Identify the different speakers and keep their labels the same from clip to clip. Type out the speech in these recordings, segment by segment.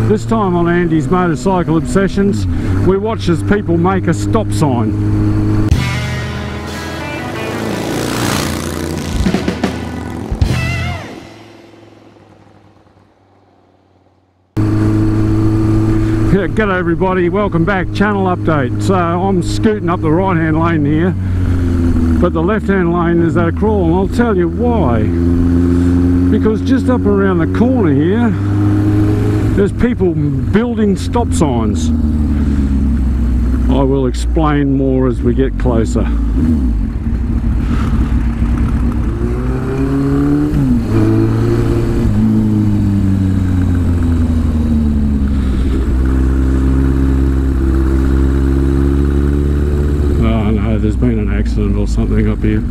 Speaker 1: This time on Andy's Motorcycle Obsessions, we watch as people make a stop sign. Yeah, g'day everybody, welcome back, channel update. So I'm scooting up the right hand lane here, but the left hand lane is at a crawl, and I'll tell you why. Because just up around the corner here, there's people building stop signs. I will explain more as we get closer. Oh no, there's been an accident or something up here.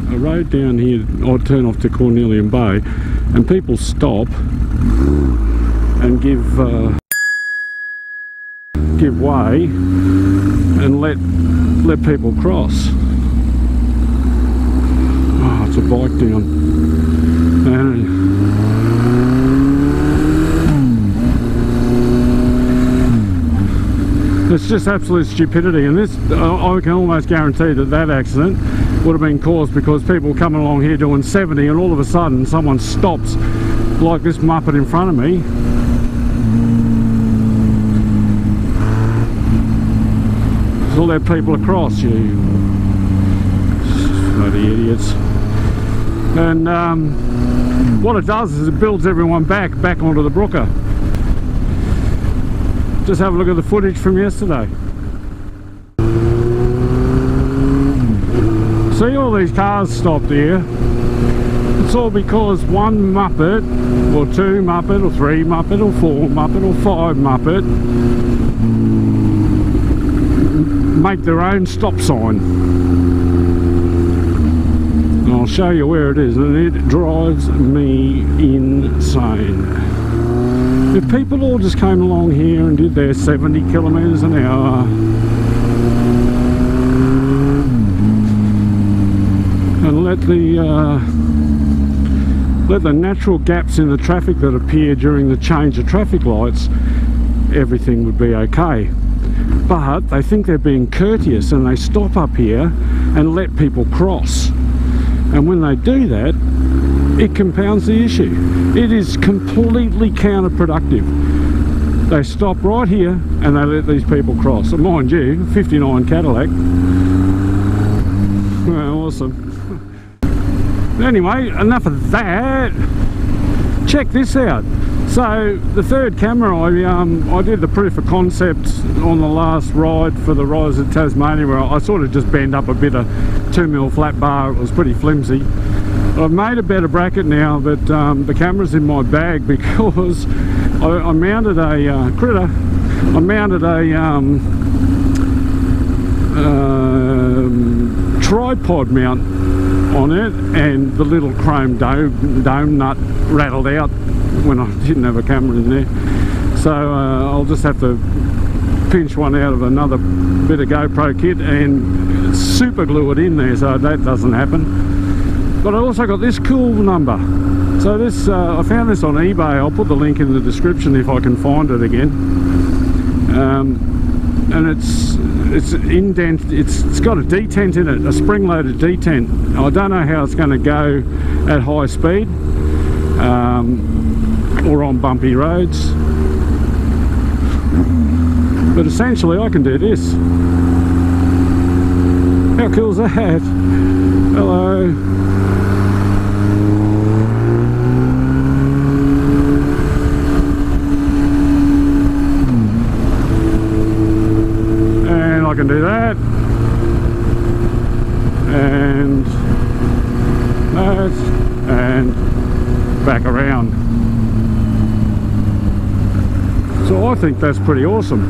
Speaker 1: A road down here, I'd turn off to Cornelian Bay, and people stop and give way and let people cross. Oh, it's a bike down, and it's just absolute stupidity. And this, I can almost guarantee that accident would have been caused because people coming along here doing 70 and all of a sudden someone stops like this muppet in front of me. So let people across, you bloody idiots. And what it does is it builds everyone back onto the Brooker. Just have a look at the footage from yesterday. See all these cars stopped here? It's all because one Muppet, or two Muppet, or three Muppet, or four Muppet, or five Muppet make their own stop sign. And I'll show you where it is, and it drives me insane. If people all just came along here and did their 70 kilometres an hour, and let the natural gaps in the traffic that appear during the change of traffic lights, everything would be okay. But they think they're being courteous and they stop up here and let people cross. And when they do that, it compounds the issue. It is completely counterproductive. They stop right here and they let these people cross. And mind you, 59 Cadillac. Well, awesome. Anyway, enough of that. Check this out. So the third camera, I did the proof of concept on the last ride for the Rise of Tasmania, where I sort of just bent up a bit of 2mm flat bar. It was pretty flimsy. I've made a better bracket now, but the camera's in my bag because I mounted a critter. I mounted a tripod mount on it, and the little chrome dome nut rattled out when I didn't have a camera in there. So I'll just have to pinch one out of another bit of GoPro kit and super glue it in there so that doesn't happen. But I also got this cool number. So this, I found this on eBay. I'll put the link in the description if I can find it again. And it's indent. It's got a detent in it, a spring-loaded detent. I don't know how it's going to go at high speed or on bumpy roads. But essentially, I can do this. How cool is that? Hello. I can do that, and that, and back around. So I think that's pretty awesome.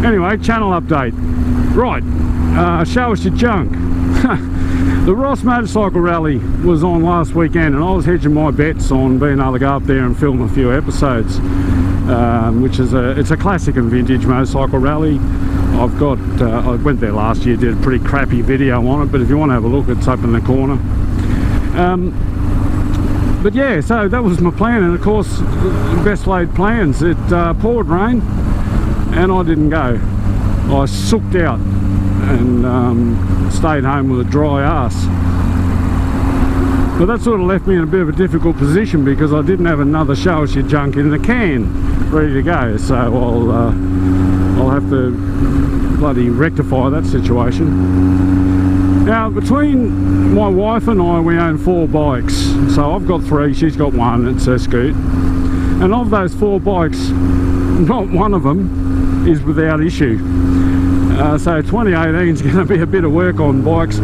Speaker 1: Anyway, channel update. Right, show us your junk. The Ross Motorcycle Rally was on last weekend, and I was hedging my bets on being able to go up there and film a few episodes, which is it's a classic and vintage motorcycle rally. I've got, I went there last year, did a pretty crappy video on it, but if you want to have a look, it's up in the corner. But yeah, so that was my plan, and of course, best laid plans. It poured rain, and I didn't go. I soaked out and stayed home with a dry arse. But that sort of left me in a bit of a difficult position because I didn't have another show shit junk in the can ready to go, so I'll have to bloody rectify that situation. Now, between my wife and I, we own 4 bikes. So I've got 3, she's got 1, it's her scoot. And of those 4 bikes, not one of them is without issue. So 2018 is going to be a bit of work on bikes.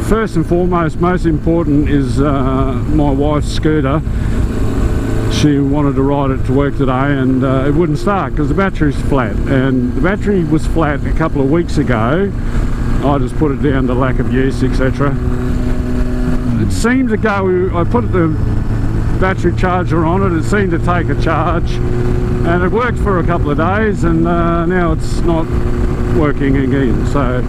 Speaker 1: First and foremost, most important is my wife's scooter. She wanted to ride it to work today, and it wouldn't start because the battery's flat, and the battery was flat a couple of weeks ago. I just put it down to lack of use, etc. It seemed to go, I put the battery charger on it, it seemed to take a charge, and it worked for a couple of days, and now it's not working again. So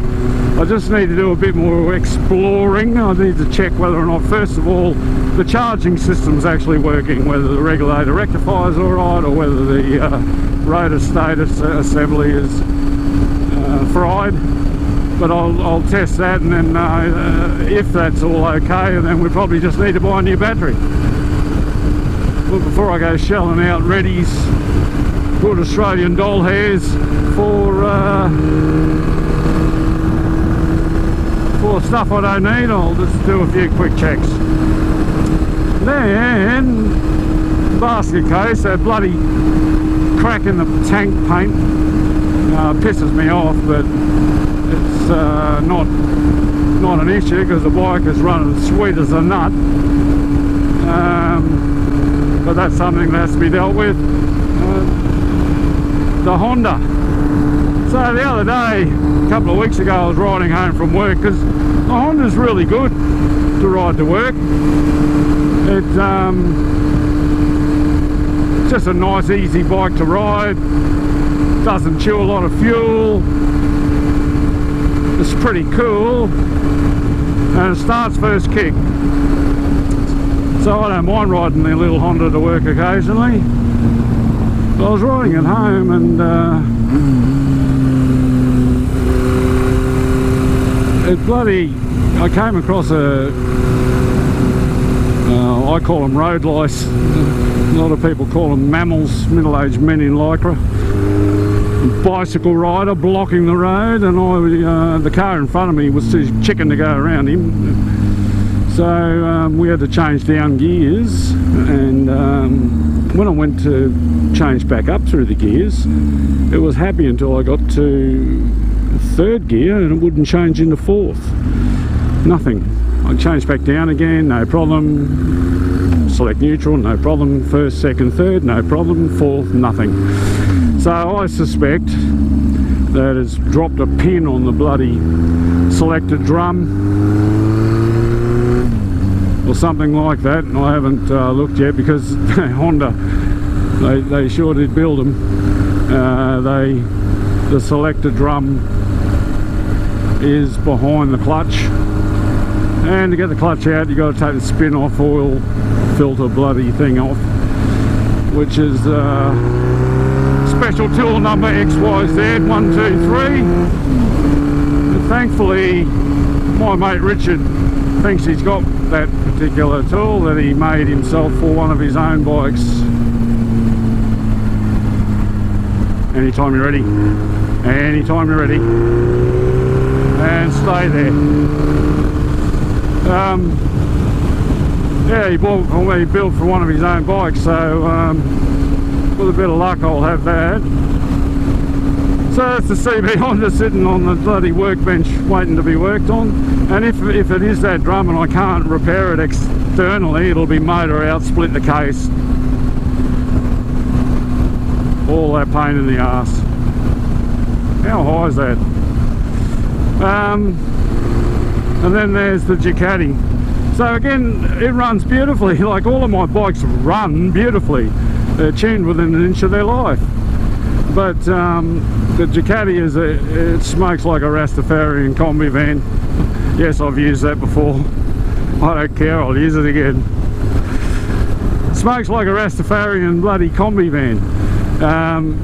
Speaker 1: I just need to do a bit more exploring. I need to check whether or not, first of all, the charging system's actually working, whether the regulator rectifier's alright, or whether the rotor status assembly is fried. But I'll test that, and then if that's all okay, then we probably just need to buy a new battery. But before I go shelling out Reddy's good Australian doll hairs for stuff I don't need, I'll just do a few quick checks. Then, basket case, that bloody crack in the tank paint pisses me off, but it's not an issue because the bike is running sweet as a nut. But that's something that has to be dealt with. The Honda. So the other day, a couple of weeks ago, I was riding home from work, because the Honda's really good to ride to work. It's just a nice easy bike to ride, doesn't chew a lot of fuel, it's pretty cool, and it starts first kick. So I don't mind riding the little Honda to work occasionally. But I was riding at home, and I came across I call them road lice. A lot of people call them mammals, middle-aged men in lycra. A bicycle rider blocking the road, and the car in front of me was too chicken to go around him. So we had to change down gears, and when I went to change back up through the gears, it was happy until I got to 3rd gear, and it wouldn't change into 4th. Nothing. I changed back down again, no problem. Select neutral, no problem. 1st, 2nd, 3rd, no problem. 4th, nothing. So I suspect that it's dropped a pin on the bloody selector drum or something like that, and I haven't looked yet, because Honda, they sure did build them. The selector drum is behind the clutch, and to get the clutch out, you got to take the spin off oil filter bloody thing off, which is special tool number XYZ123. And thankfully, my mate Richard thinks he's got that particular tool that he made himself for one of his own bikes. Anytime you're ready. Anytime you're ready. And stay there. Yeah, he built for one of his own bikes, so with a bit of luck I'll have that. So that's the CB Honda sitting on the bloody workbench waiting to be worked on, and if it is that drum and I can't repair it externally, it'll be motor out, split the case, all that pain in the arse. How high is that? And then there's the Ducati. So again, it runs beautifully. Like all of my bikes run beautifully. They're tuned within an inch of their life. But the Ducati it smokes like a Rastafarian combi van. Yes, I've used that before. I don't care, I'll use it again. Smokes like a Rastafarian bloody combi van.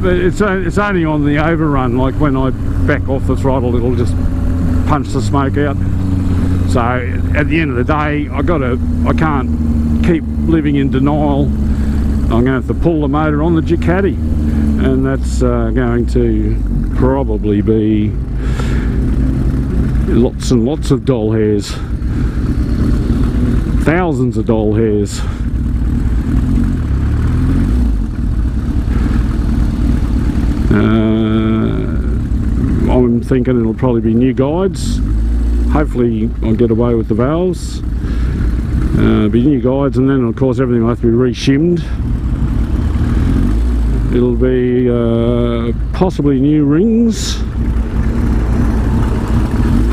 Speaker 1: But it's only on the overrun, like when I back off the throttle, it'll just punch the smoke out. So at the end of the day, I can't keep living in denial. I'm going to have to pull the motor on the Ducati, and that's going to probably be lots and lots of doll hairs, thousands of doll hairs. I'm thinking it'll probably be new guides. Hopefully I'll get away with the valves. Be new guides, and then of course everything will have to be re-shimmed. It'll be possibly new rings.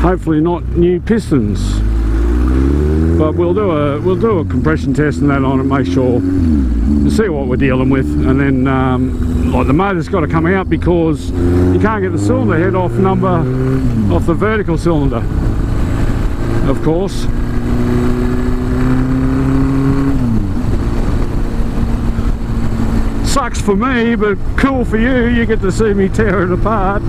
Speaker 1: Hopefully not new pistons. But we'll do a compression test and that on it, make sure, to see what we're dealing with, and then like the motor's got to come out because you can't get the cylinder head off the vertical cylinder, of course. Sucks for me, but cool for you. You get to see me tear it apart.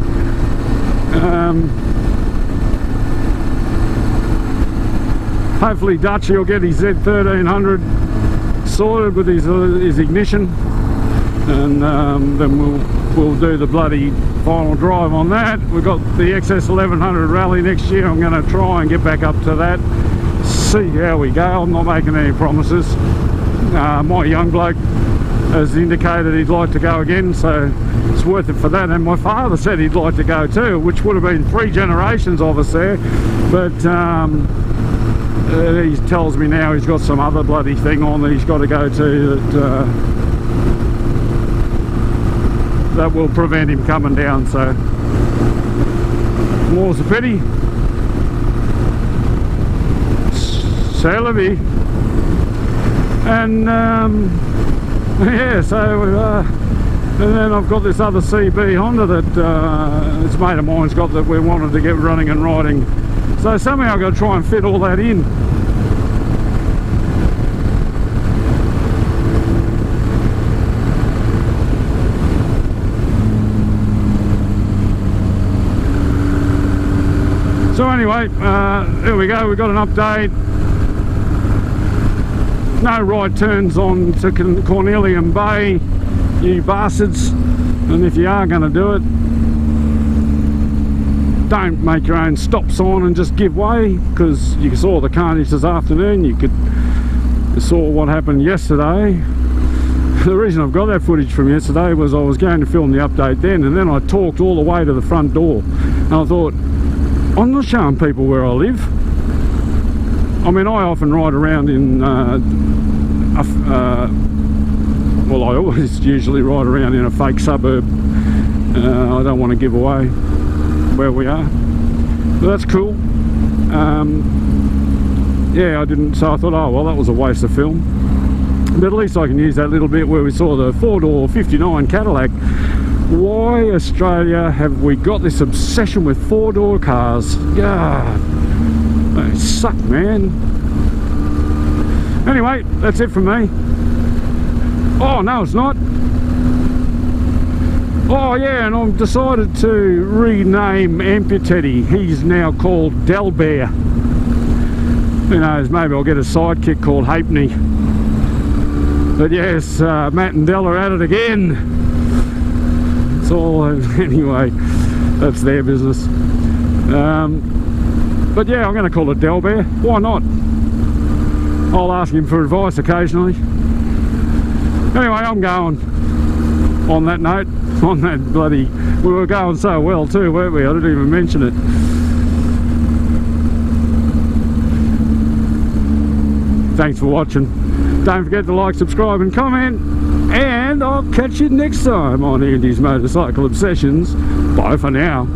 Speaker 1: Hopefully Dutchy will get his Z1300 sorted with his ignition, and then we'll do the bloody final drive on that. We've got the XS 1100 Rally next year. I'm going to try and get back up to that, see how we go. I'm not making any promises. My young bloke has indicated he'd like to go again, so it's worth it for that. And my father said he'd like to go too, which would have been 3 generations of us there, but he tells me now he's got some other bloody thing on that he's got to go to that will prevent him coming down, so more's a pity. C'est la vie. And yeah, so and then I've got this other CB Honda that this mate of mine's got, that we wanted to get running and riding. So somehow I've got to try and fit all that in. So anyway, there we go, we've got an update. No right turns on to Cornelian Bay, you bastards. And if you are going to do it, don't make your own stop sign and just give way, because you saw the carnage this afternoon. You saw what happened yesterday. The reason I've got that footage from yesterday was I was going to film the update then, and then I talked all the way to the front door, and I thought, I'm not showing people where I live. I mean, I often ride around in well, I always usually ride around in a fake suburb. I don't want to give away where we are, but that's cool. Yeah, I didn't, so I thought, oh well, that was a waste of film, but at least I can use that little bit where we saw the 4-door 59 Cadillac. Why, Australia, have we got this obsession with 4-door cars? God, they suck, man. Anyway, that's it from me. Oh no, it's not. Oh yeah, and I've decided to rename Amputee. He's now called Delbear. Who knows, maybe I'll get a sidekick called Halfpenny. But yes, Matt and Del are at it again. It's all, anyway, that's their business. But yeah, I'm going to call it Delbear. Why not? I'll ask him for advice occasionally. Anyway, I'm going. On that note, on that bloody, we were going so well too, weren't we? I didn't even mention it. Thanks for watching. Don't forget to like, subscribe and comment, and I'll catch you next time on Andy's Motorcycle Obsessions. Bye for now.